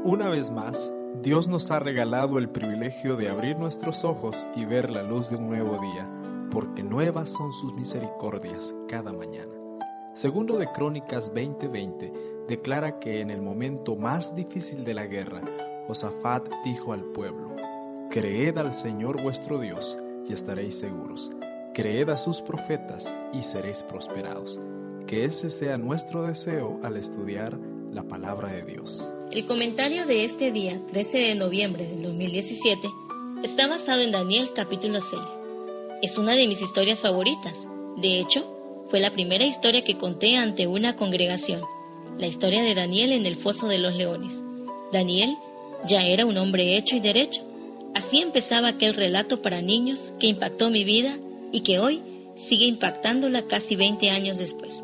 Una vez más, Dios nos ha regalado el privilegio de abrir nuestros ojos y ver la luz de un nuevo día, porque nuevas son sus misericordias cada mañana. Segundo de Crónicas 20:20 declara que en el momento más difícil de la guerra, Josafat dijo al pueblo: «Creed al Señor vuestro Dios y estaréis seguros. Creed a sus profetas y seréis prosperados». Que ese sea nuestro deseo al estudiar la palabra de Dios. El comentario de este día, 13 de noviembre del 2017, está basado en Daniel capítulo 6. Es una de mis historias favoritas. De hecho, fue la primera historia que conté ante una congregación. La historia de Daniel en el foso de los leones. Daniel ya era un hombre hecho y derecho. Así empezaba aquel relato para niños que impactó mi vida y que hoy sigue impactándola casi 20 años después.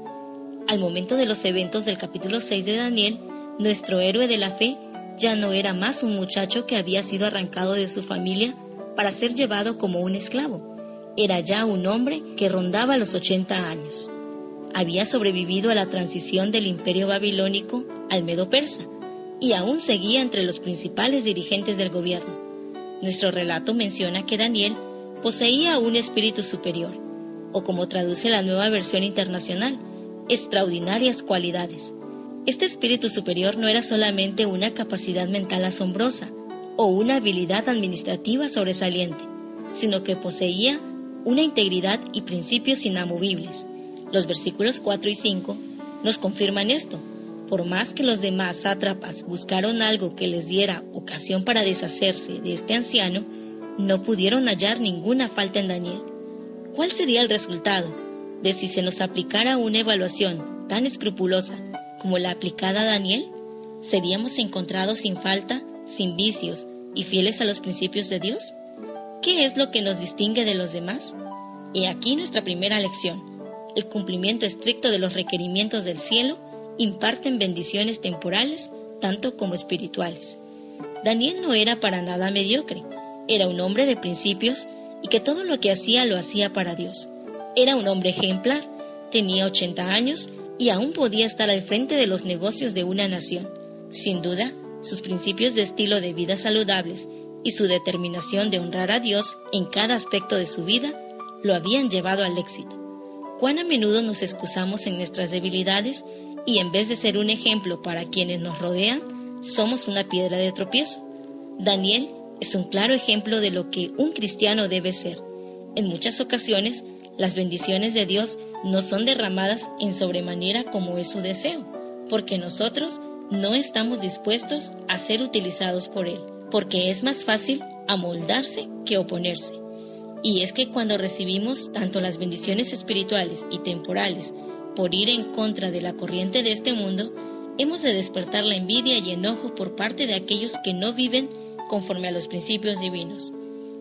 Al momento de los eventos del capítulo 6 de Daniel, nuestro héroe de la fe ya no era más un muchacho que había sido arrancado de su familia para ser llevado como un esclavo. Era ya un hombre que rondaba los 80 años. Había sobrevivido a la transición del imperio babilónico al medo-persa y aún seguía entre los principales dirigentes del gobierno. Nuestro relato menciona que Daniel poseía un espíritu superior, o como traduce la Nueva Versión Internacional, extraordinarias cualidades. Este espíritu superior no era solamente una capacidad mental asombrosa o una habilidad administrativa sobresaliente, sino que poseía una integridad y principios inamovibles. Los versículos 4 y 5 nos confirman esto. Por más que los demás sátrapas buscaron algo que les diera ocasión para deshacerse de este anciano, no pudieron hallar ninguna falta en Daniel. ¿Cuál sería el resultado de si se nos aplicara una evaluación tan escrupulosa como la aplicada a Daniel? ¿Seríamos encontrados sin falta, sin vicios y fieles a los principios de Dios? ¿Qué es lo que nos distingue de los demás? He aquí nuestra primera lección. El cumplimiento estricto de los requerimientos del cielo imparten bendiciones temporales tanto como espirituales. Daniel no era para nada mediocre. Era un hombre de principios y que todo lo que hacía lo hacía para Dios. Era un hombre ejemplar, tenía 80 años y aún podía estar al frente de los negocios de una nación. Sin duda, sus principios de estilo de vida saludables y su determinación de honrar a Dios en cada aspecto de su vida lo habían llevado al éxito. ¿Cuán a menudo nos excusamos en nuestras debilidades y en vez de ser un ejemplo para quienes nos rodean, somos una piedra de tropiezo? Daniel es un claro ejemplo de lo que un cristiano debe ser. En muchas ocasiones, las bendiciones de Dios no son derramadas en sobremanera como es su deseo, porque nosotros no estamos dispuestos a ser utilizados por Él, porque es más fácil amoldarse que oponerse. Y es que cuando recibimos tanto las bendiciones espirituales y temporales por ir en contra de la corriente de este mundo, hemos de despertar la envidia y enojo por parte de aquellos que no viven conforme a los principios divinos.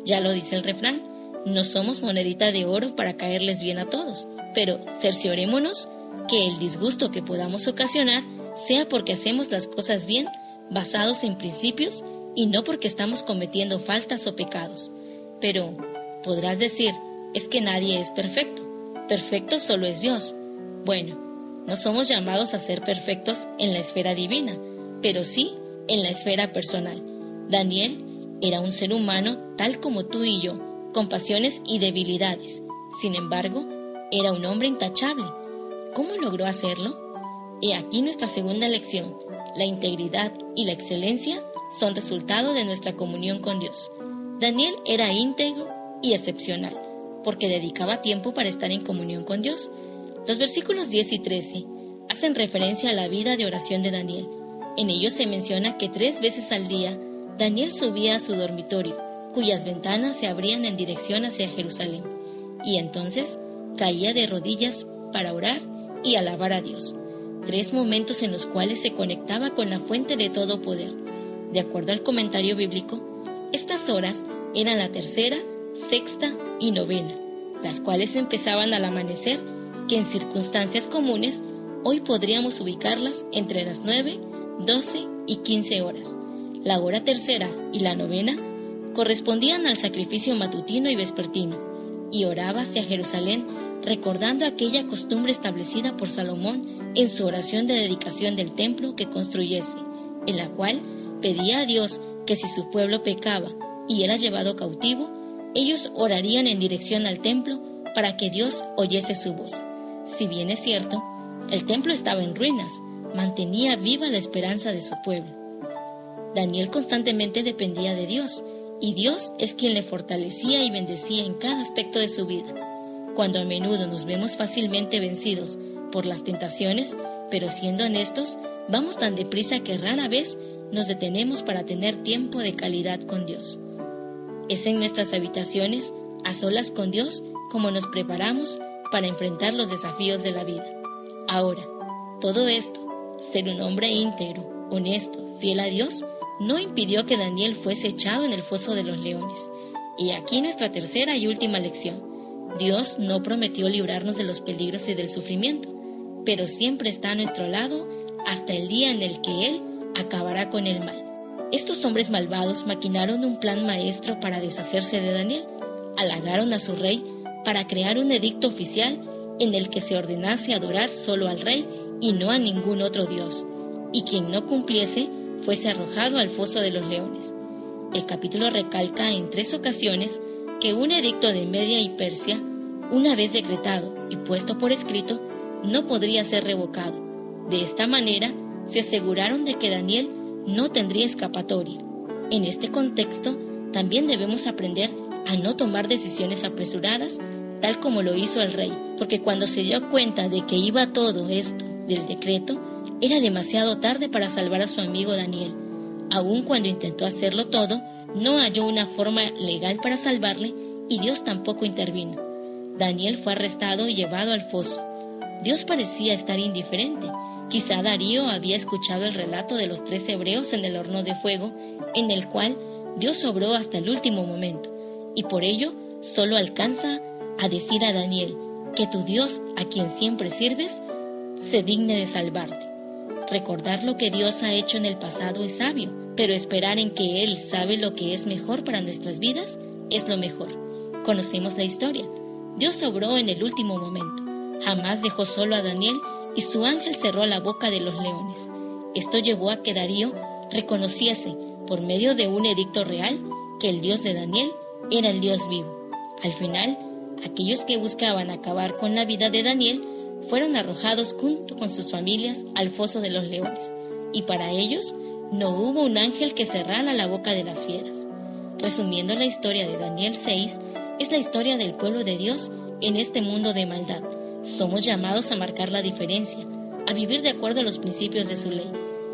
Ya lo dice el refrán, no somos monedita de oro para caerles bien a todos, pero cerciorémonos que el disgusto que podamos ocasionar sea porque hacemos las cosas bien, basados en principios y no porque estamos cometiendo faltas o pecados. Pero podrás decir, es que nadie es perfecto. Perfecto solo es Dios. Bueno, no somos llamados a ser perfectos en la esfera divina, pero sí en la esfera personal. Daniel era un ser humano tal como tú y yo, con pasiones y debilidades. Sin embargo, era un hombre intachable. ¿Cómo logró hacerlo? He aquí nuestra segunda lección. La integridad y la excelencia son resultado de nuestra comunión con Dios. Daniel era íntegro y excepcional, porque dedicaba tiempo para estar en comunión con Dios. Los versículos 10 y 13 hacen referencia a la vida de oración de Daniel. En ellos se menciona que 3 veces al día Daniel subía a su dormitorio, cuyas ventanas se abrían en dirección hacia Jerusalén, y entonces caía de rodillas para orar y alabar a Dios. 3 momentos en los cuales se conectaba con la fuente de todo poder. De acuerdo al comentario bíblico, estas horas eran la tercera, sexta y novena, las cuales empezaban al amanecer, que en circunstancias comunes hoy podríamos ubicarlas entre las 9, 12 y 15 horas. La hora tercera y la novena correspondían al sacrificio matutino y vespertino, y oraba hacia Jerusalén recordando aquella costumbre establecida por Salomón en su oración de dedicación del templo que construyese, en la cual pedía a Dios que si su pueblo pecaba y era llevado cautivo, ellos orarían en dirección al templo para que Dios oyese su voz. Si bien es cierto, el templo estaba en ruinas, mantenía viva la esperanza de su pueblo. Daniel constantemente dependía de Dios, y Dios es quien le fortalecía y bendecía en cada aspecto de su vida. Cuando a menudo nos vemos fácilmente vencidos por las tentaciones, pero siendo honestos, vamos tan deprisa que rara vez nos detenemos para tener tiempo de calidad con Dios. Es en nuestras habitaciones, a solas con Dios, como nos preparamos para enfrentar los desafíos de la vida. Ahora, todo esto, ser un hombre íntegro, honesto, fiel a Dios, no impidió que Daniel fuese echado en el foso de los leones. Y aquí nuestra tercera y última lección. Dios no prometió librarnos de los peligros y del sufrimiento, pero siempre está a nuestro lado hasta el día en el que Él acabará con el mal. Estos hombres malvados maquinaron un plan maestro para deshacerse de Daniel. Halagaron a su rey para crear un edicto oficial en el que se ordenase adorar solo al rey y no a ningún otro dios, y quien no cumpliese fuese arrojado al foso de los leones. El capítulo recalca en 3 ocasiones que un edicto de Media y Persia, una vez decretado y puesto por escrito, no podría ser revocado. De esta manera, se aseguraron de que Daniel no tendría escapatoria. En este contexto, también debemos aprender a no tomar decisiones apresuradas, tal como lo hizo el rey, porque cuando se dio cuenta de que iba todo esto del decreto, era demasiado tarde para salvar a su amigo Daniel. Aun cuando intentó hacerlo todo, no halló una forma legal para salvarle y Dios tampoco intervino. Daniel fue arrestado y llevado al foso. Dios parecía estar indiferente. Quizá Darío había escuchado el relato de los 3 hebreos en el horno de fuego, en el cual Dios obró hasta el último momento, y por ello solo alcanza a decir a Daniel que tu Dios, a quien siempre sirves, se digne de salvarte. Recordar lo que Dios ha hecho en el pasado es sabio, pero esperar en que Él sabe lo que es mejor para nuestras vidas es lo mejor. Conocemos la historia. Dios obró en el último momento. Jamás dejó solo a Daniel y su ángel cerró la boca de los leones. Esto llevó a que Darío reconociese, por medio de un edicto real, que el Dios de Daniel era el Dios vivo. Al final, aquellos que buscaban acabar con la vida de Daniel fueron arrojados junto con sus familias al foso de los leones, y para ellos no hubo un ángel que cerrara la boca de las fieras. Resumiendo la historia de Daniel 6, es la historia del pueblo de Dios en este mundo de maldad. Somos llamados a marcar la diferencia, a vivir de acuerdo a los principios de su ley.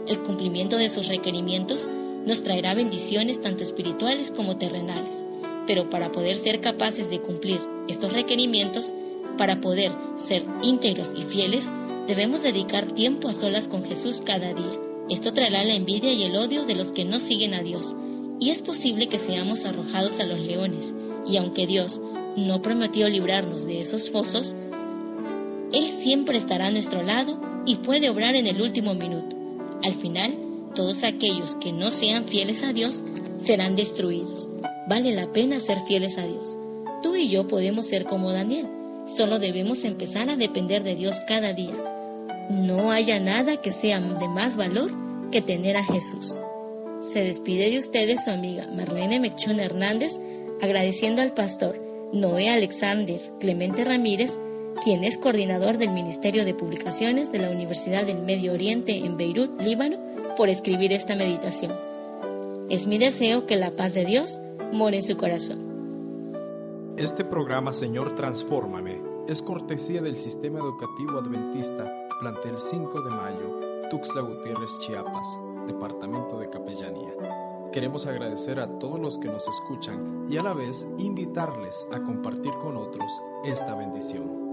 El cumplimiento de sus requerimientos nos traerá bendiciones tanto espirituales como terrenales, pero para poder ser capaces de cumplir estos requerimientos, para poder ser íntegros y fieles, debemos dedicar tiempo a solas con Jesús cada día. Esto traerá la envidia y el odio de los que no siguen a Dios, y es posible que seamos arrojados a los leones, y aunque Dios no prometió librarnos de esos fosos, Él siempre estará a nuestro lado y puede obrar en el último minuto. Al final, todos aquellos que no sean fieles a Dios serán destruidos. Vale la pena ser fieles a Dios. Tú y yo podemos ser como Daniel. Solo debemos empezar a depender de Dios cada día. No haya nada que sea de más valor que tener a Jesús. Se despide de ustedes su amiga Marlene Mechón Hernández, agradeciendo al pastor Noé Alexander Clemente Ramírez, quien es coordinador del Ministerio de Publicaciones de la Universidad del Medio Oriente en Beirut, Líbano, por escribir esta meditación. Es mi deseo que la paz de Dios more en su corazón. Este programa Señor Transfórmame es cortesía del Sistema Educativo Adventista, plantel 5 de Mayo, Tuxtla Gutiérrez, Chiapas, Departamento de Capellanía. Queremos agradecer a todos los que nos escuchan y a la vez invitarles a compartir con otros esta bendición.